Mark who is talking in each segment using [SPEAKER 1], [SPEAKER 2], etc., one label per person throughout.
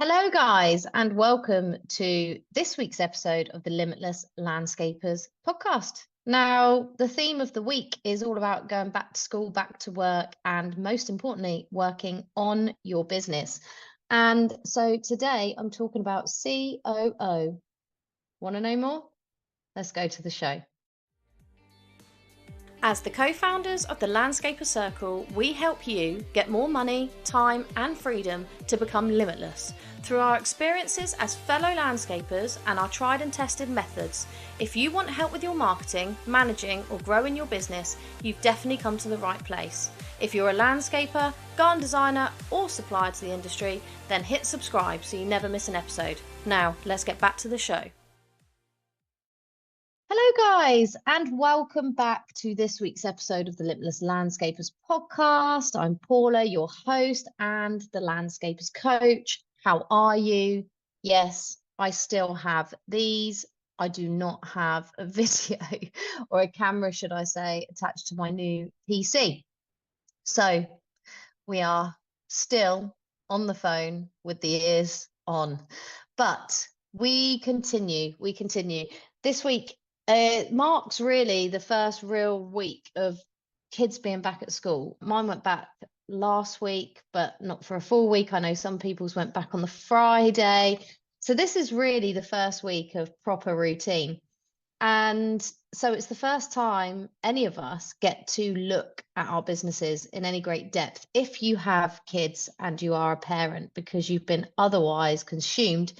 [SPEAKER 1] Hello, guys, and welcome to this week's episode of the Limitless Landscapers podcast. Now, the theme of the week is all about going back to school, back to work, and most importantly, working on your business. And so today I'm talking about COO. Want to know more? Let's go to the show.
[SPEAKER 2] As the co-founders of the Landscaper Circle, we help you get more money, time and freedom to become limitless. Through our experiences as fellow landscapers and our tried and tested methods, if you want help with your marketing, managing or growing your business, you've definitely come to the right place. If you're a landscaper, garden designer or supplier to the industry, then hit subscribe so you never miss an episode. Now, let's get back to the show.
[SPEAKER 1] Hello, guys, and welcome back to this week's episode of the Limitless Landscapers podcast. I'm Paula, your host and the Landscapers coach. How are you? Yes, I still have these. I do not have a video or a camera, should I say, attached to my new PC. So we are still on the phone with the ears on, but we continue. This week, marks really the first real week of kids being back at school. Mine went back last week, but not for a full week. I know some people's went back on the Friday. So this is really the first week of proper routine. And so it's the first time any of us get to look at our businesses in any great depth if you have kids and you are a parent, because you've been otherwise consumed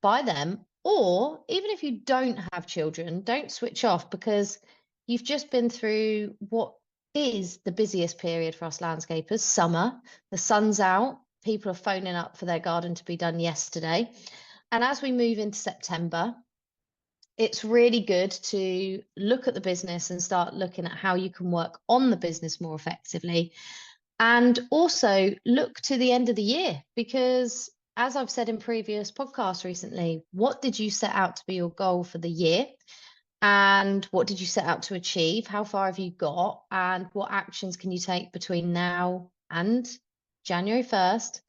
[SPEAKER 1] by them. Or even if you don't have children, don't switch off, because you've just been through what is the busiest period for us landscapers, summer. The sun's out, people are phoning up for their garden to be done yesterday. And as we move into September, it's really good to look at the business and start looking at how you can work on the business more effectively. And also look to the end of the year, because as I've said in previous podcasts recently, what did you set out to be your goal for the year? And what did you set out to achieve? How far have you got? And what actions can you take between now and January 1st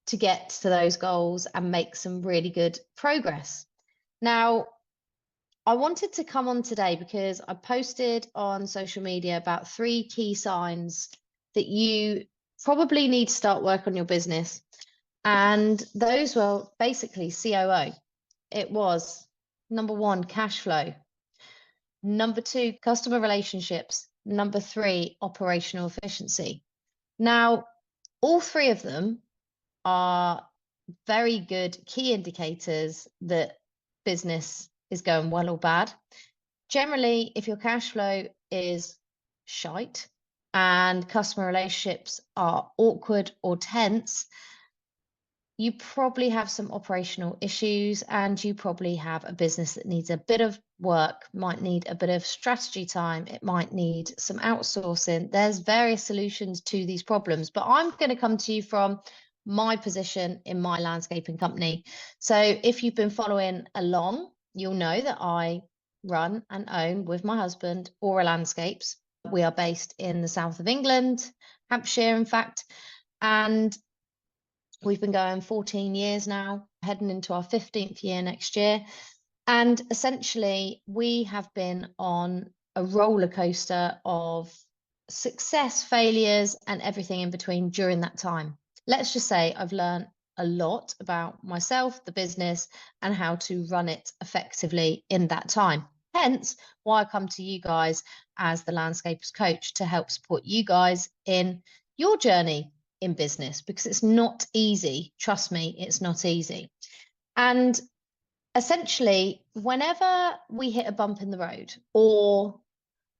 [SPEAKER 1] to get to those goals and make some really good progress? Now, I wanted to come on today because I posted on social media about 3 key signs that you probably need to start work on your business. And those were basically COO. It was number 1, cash flow. Number 2, customer relationships. Number 3, operational efficiency. Now, all 3 of them are very good key indicators that business is going well or bad. Generally, if your cash flow is shite and customer relationships are awkward or tense, you probably have some operational issues and you probably have a business that needs a bit of work, might need a bit of strategy time, it might need some outsourcing. There's various solutions to these problems, but I'm going to come to you from my position in my landscaping company. So if you've been following along, you'll know that I run and own with my husband Aura Landscapes. We are based in the south of England, Hampshire, in fact, and we've been going 14 years now, heading into our 15th year next year. And essentially, we have been on a roller coaster of success, failures, and everything in between during that time. Let's just say I've learned a lot about myself, the business, and how to run it effectively in that time. Hence why I come to you guys as the Landscapers coach to help support you guys in your journey in business, because it's not easy. Trust me, it's not easy. And essentially, whenever we hit a bump in the road, or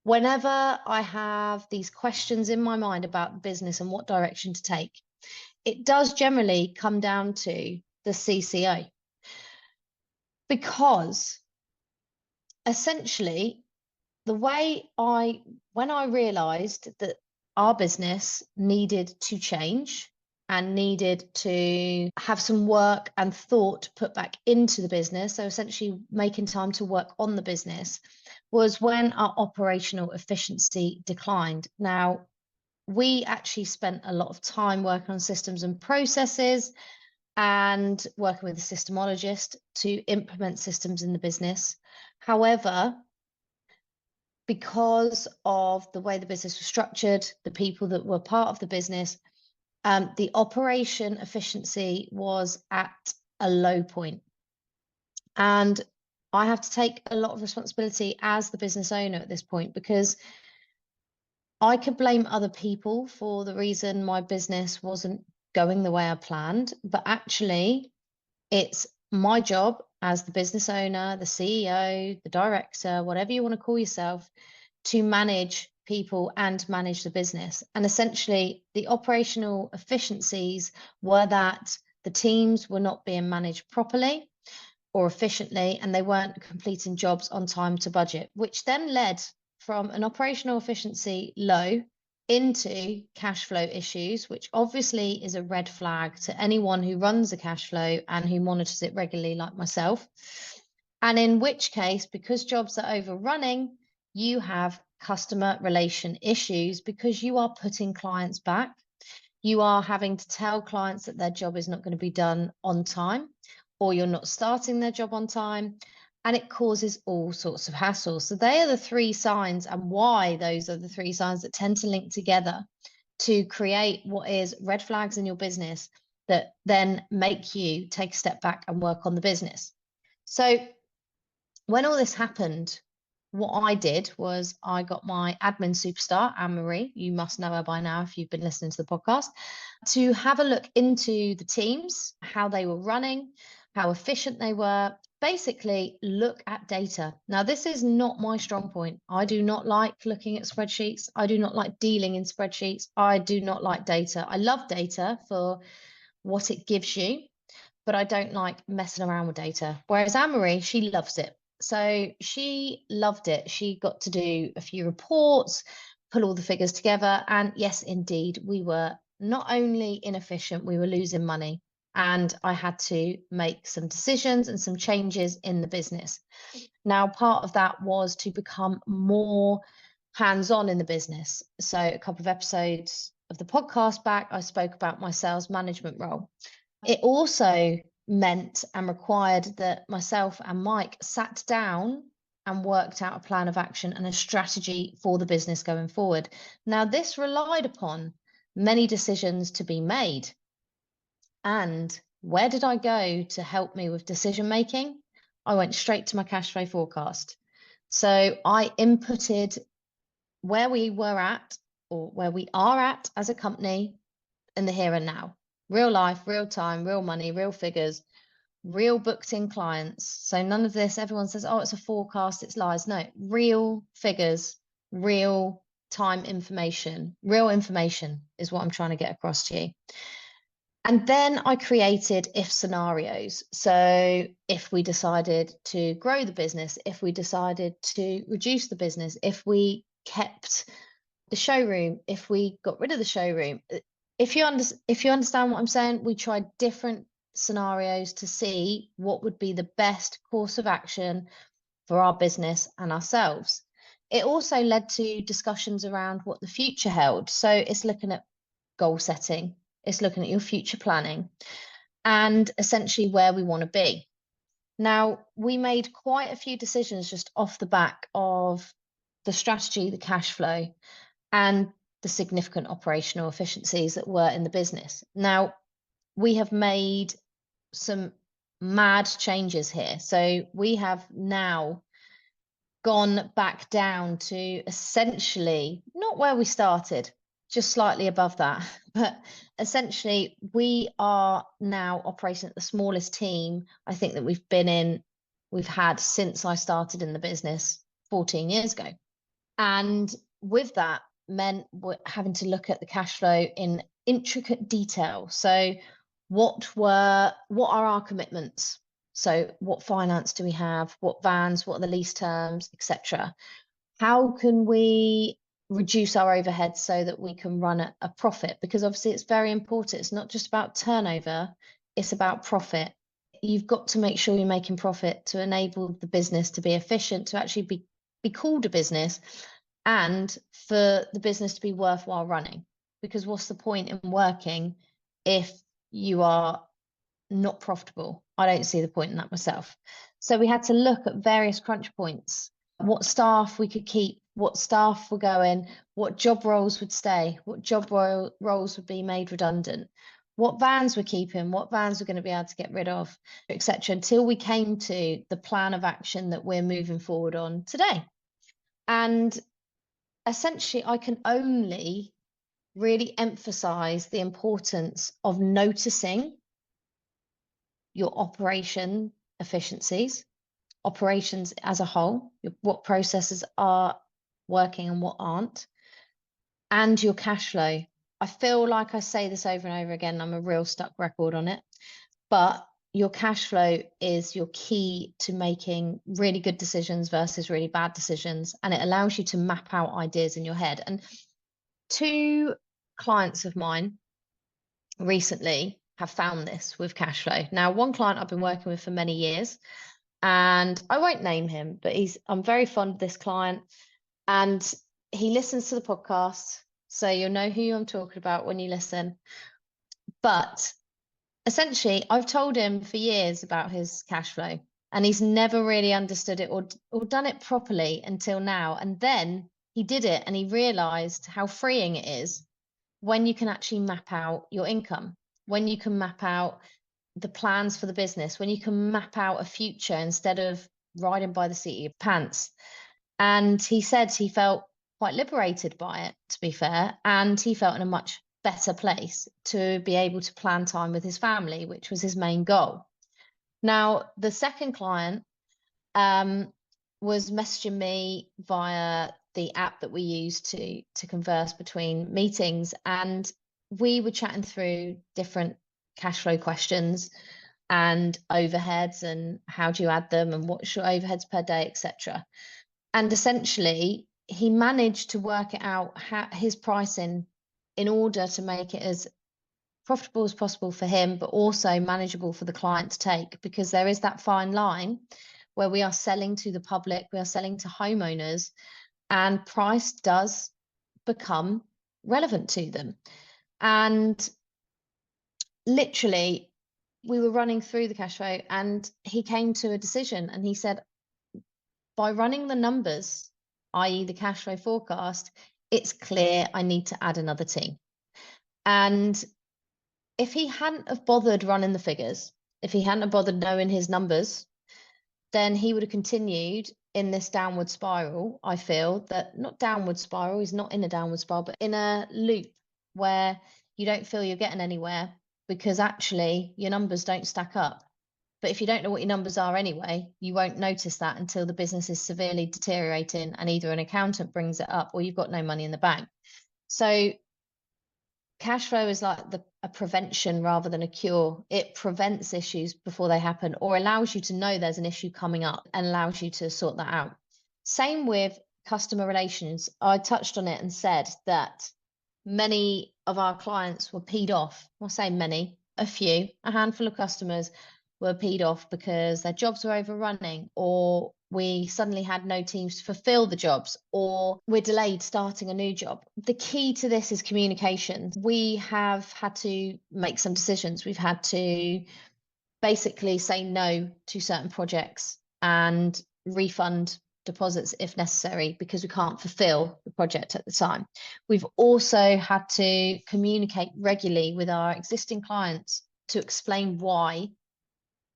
[SPEAKER 1] whenever I have these questions in my mind about business and what direction to take, it does generally come down to the CCO. Because essentially, when I realized that our business needed to change and needed to have some work and thought put back into the business, so essentially making time to work on the business, was when our operational efficiency declined. Now, we actually spent a lot of time working on systems and processes, and working with a systemologist to implement systems in the business. However, because of the way the business was structured, the people that were part of the business, the operation efficiency was at a low point. And I have to take a lot of responsibility as the business owner at this point, because I could blame other people for the reason my business wasn't going the way I planned, but actually it's my job as the business owner, the CEO, the director, whatever you want to call yourself, to manage people and manage the business. And essentially, the operational efficiencies were that the teams were not being managed properly or efficiently, and they weren't completing jobs on time to budget, which then led from an operational efficiency low into cash flow issues, which obviously is a red flag to anyone who runs a cash flow and who monitors it regularly, like myself. And in which case, because jobs are overrunning, you have customer relation issues because you are putting clients back. You are having to tell clients that their job is not going to be done on time, or you're not starting their job on time, and it causes all sorts of hassle. So they are the three signs, and why those are the three signs that tend to link together to create what is red flags in your business that then make you take a step back and work on the business. So when all this happened, what I did was I got my admin superstar, Anne-Marie, you must know her by now if you've been listening to the podcast, to have a look into the teams, how they were running, how efficient they were, basically look at data. Now, this is not my strong point. I do not like looking at spreadsheets. I do not like dealing in spreadsheets. I do not like data. I love data for what it gives you, but I don't like messing around with data. Whereas Anne-Marie, she loves it. So she loved it. She got to do a few reports, pull all the figures together. And yes, indeed, we were not only inefficient, we were losing money. And I had to make some decisions and some changes in the business. Now, part of that was to become more hands-on in the business. So a couple of episodes of the podcast back, I spoke about my sales management role. It also meant and required that myself and Mike sat down and worked out a plan of action and a strategy for the business going forward. Now, this relied upon many decisions to be made. And where did I go to help me with decision making? I went straight to my cash flow forecast. So I inputted where we were at, or where we are at as a company in the here and now. Real life, real time, real money, real figures, real booked in clients. So none of this, everyone says, oh, it's a forecast, it's lies. No, real figures, real time information, real information is what I'm trying to get across to you. And then I created if scenarios. So if we decided to grow the business, if we decided to reduce the business, if we kept the showroom, if we got rid of the showroom, if you understand what I'm saying, we tried different scenarios to see what would be the best course of action for our business and ourselves. It also led to discussions around what the future held. So it's looking at goal setting, it's looking at your future planning, and essentially where we want to be. Now, we made quite a few decisions just off the back of the strategy, the cash flow, and the significant operational efficiencies that were in the business. Now, we have made some mad changes here. So we have now gone back down to essentially not where we started, just slightly above that. But essentially, we are now operating at the smallest team I think that we've had since I started in the business 14 years ago. And with that meant we're having to look at the cash flow in intricate detail. So what are our commitments? So what finance do we have? What vans? What are the lease terms, etc.? How can we reduce our overhead so that we can run a profit? Because obviously it's very important. It's not just about turnover, it's about profit. You've got to make sure you're making profit to enable the business to be efficient, to actually be called a business, and for the business to be worthwhile running. Because what's the point in working if you are not profitable. I don't see the point in that myself. So we had to look at various crunch points, what staff we could keep, what staff were going, what job roles would stay, what job roles would be made redundant, what vans we're keeping, what vans we're going to be able to get rid of, etc., until we came to the plan of action that we're moving forward on today. And essentially, I can only really emphasize the importance of noticing your operation efficiencies, operations as a whole, what processes are working and what aren't, and your cash flow. I feel like I say this over and over again, I'm a real stuck record on it, but your cash flow is your key to making really good decisions versus really bad decisions. And it allows you to map out ideas in your head. And 2 clients of mine recently have found this with cash flow. Now, one client I've been working with for many years, and I won't name him, but I'm very fond of this client, and he listens to the podcast, so you'll know who I'm talking about when you listen. But essentially, I've told him for years about his cash flow, and he's never really understood it or done it properly until now. And then he did it, and he realized how freeing it is when you can actually map out your income, when you can map out the plans for the business, when you can map out a future instead of riding by the seat of your pants. And he said he felt quite liberated by it, to be fair, and he felt in a much better place to be able to plan time with his family, which was his main goal. Now, the second client was messaging me via the app that we use to converse between meetings, and we were chatting through different cash flow questions and overheads and how do you add them and what's your overheads per day, etc. And essentially he managed to work it out, his pricing, in order to make it as profitable as possible for him, but also manageable for the client to take, because there is that fine line where we are selling to the public, we are selling to homeowners, and price does become relevant to them. And literally, we were running through the cash flow and he came to a decision, and he said, by running the numbers, i.e. the cash flow forecast, it's clear I need to add another team. And if he hadn't have bothered running the figures, if he hadn't have bothered knowing his numbers, then he would have continued in this downward spiral. I feel that, not downward spiral, he's not in a downward spiral, but in a loop where you don't feel you're getting anywhere because actually your numbers don't stack up. But if you don't know what your numbers are anyway, you won't notice that until the business is severely deteriorating and either an accountant brings it up or you've got no money in the bank. So cash flow is like a prevention rather than a cure. It prevents issues before they happen, or allows you to know there's an issue coming up and allows you to sort that out. Same with customer relations. I touched on it and said that many of our clients were peed off. I'll say many, a handful of customers were peed off because their jobs were overrunning, or we suddenly had no teams to fulfill the jobs, or we're delayed starting a new job. The key to this is communication. We have had to make some decisions. We've had to basically say no to certain projects and refund deposits if necessary because we can't fulfill the project at the time. We've also had to communicate regularly with our existing clients to explain why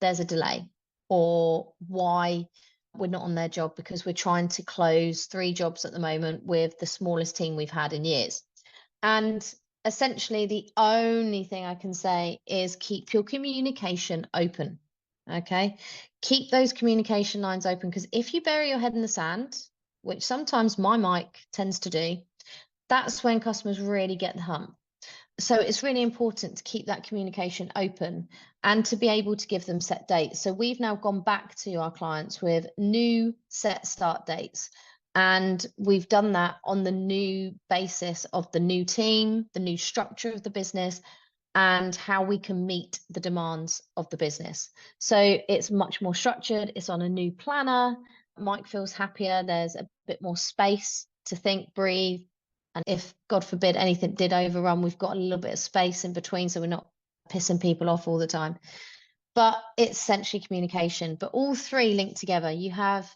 [SPEAKER 1] there's a delay or why we're not on their job, because we're trying to close 3 jobs at the moment with the smallest team we've had in years. And essentially the only thing I can say is keep your communication open. Okay, keep those communication lines open, because if you bury your head in the sand, which sometimes my mic tends to do, that's when customers really get the hump. So it's really important to keep that communication open and to be able to give them set dates. So we've now gone back to our clients with new set start dates, and we've done that on the new basis of the new team, the new structure of the business, and how we can meet the demands of the business. So it's much more structured. It's on a new planner. Mike feels happier. There's a bit more space to think, breathe. And if, God forbid, anything did overrun, we've got a little bit of space in between, so we're not pissing people off all the time. but it's essentially communication. But all three link together. You have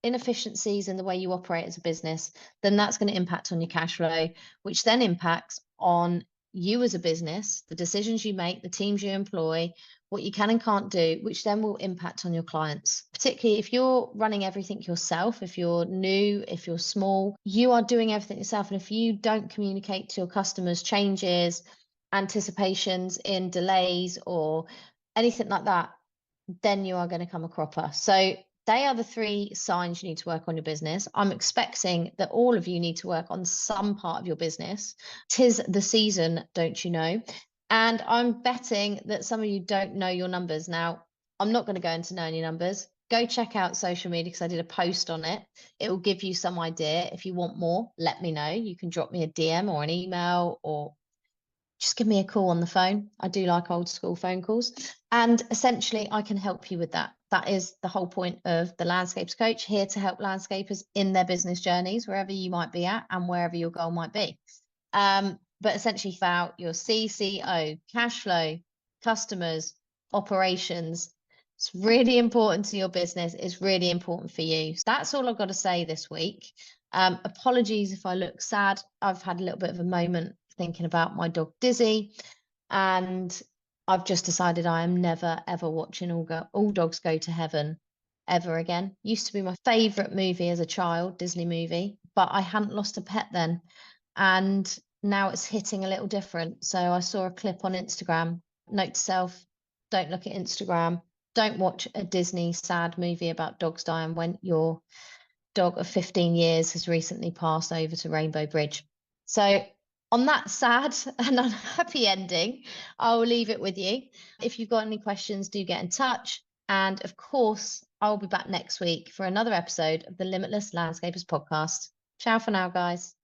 [SPEAKER 1] inefficiencies in the way you operate as a business, then that's going to impact on your cash flow, which then impacts on you as a business, the decisions you make, the teams you employ, what you can and can't do, which then will impact on your clients. Particularly if you're running everything yourself, if you're new, if you're small, you are doing everything yourself. And if you don't communicate to your customers changes, anticipations in delays or anything like that, then you are going to come a cropper. So they are the three signs you need to work on your business. I'm expecting that all of you need to work on some part of your business. 'Tis the season, don't you know? And I'm betting that some of you don't know your numbers. Now, I'm not going to go into knowing your numbers. Go check out social media because I did a post on it. It will give you some idea. If you want more, let me know. You can drop me a DM or an email or just give me a call on the phone. I do like old school phone calls. And essentially, I can help you with that. That is the whole point of the Landscapers Coach, here to help landscapers in their business journeys, wherever you might be at and wherever your goal might be. But essentially, about your CCO, cash flow, customers, operations. It's really important to your business. It's really important for you. So that's all I've got to say this week. Apologies if I look sad. I've had a little bit of a moment thinking about my dog Dizzy, and I've just decided I am never ever watching All Dogs Go to Heaven ever again. Used to be my favorite movie as a child, Disney movie, but I hadn't lost a pet then, and now it's hitting a little different. So I saw a clip on Instagram. Note to self, don't look at Instagram. Don't watch a Disney sad movie about dogs dying when your dog of 15 years has recently passed over to Rainbow Bridge. So on that sad and unhappy ending, I'll leave it with you. If you've got any questions, do get in touch. And of course, I'll be back next week for another episode of the Limitless Landscapers podcast. Ciao for now, guys.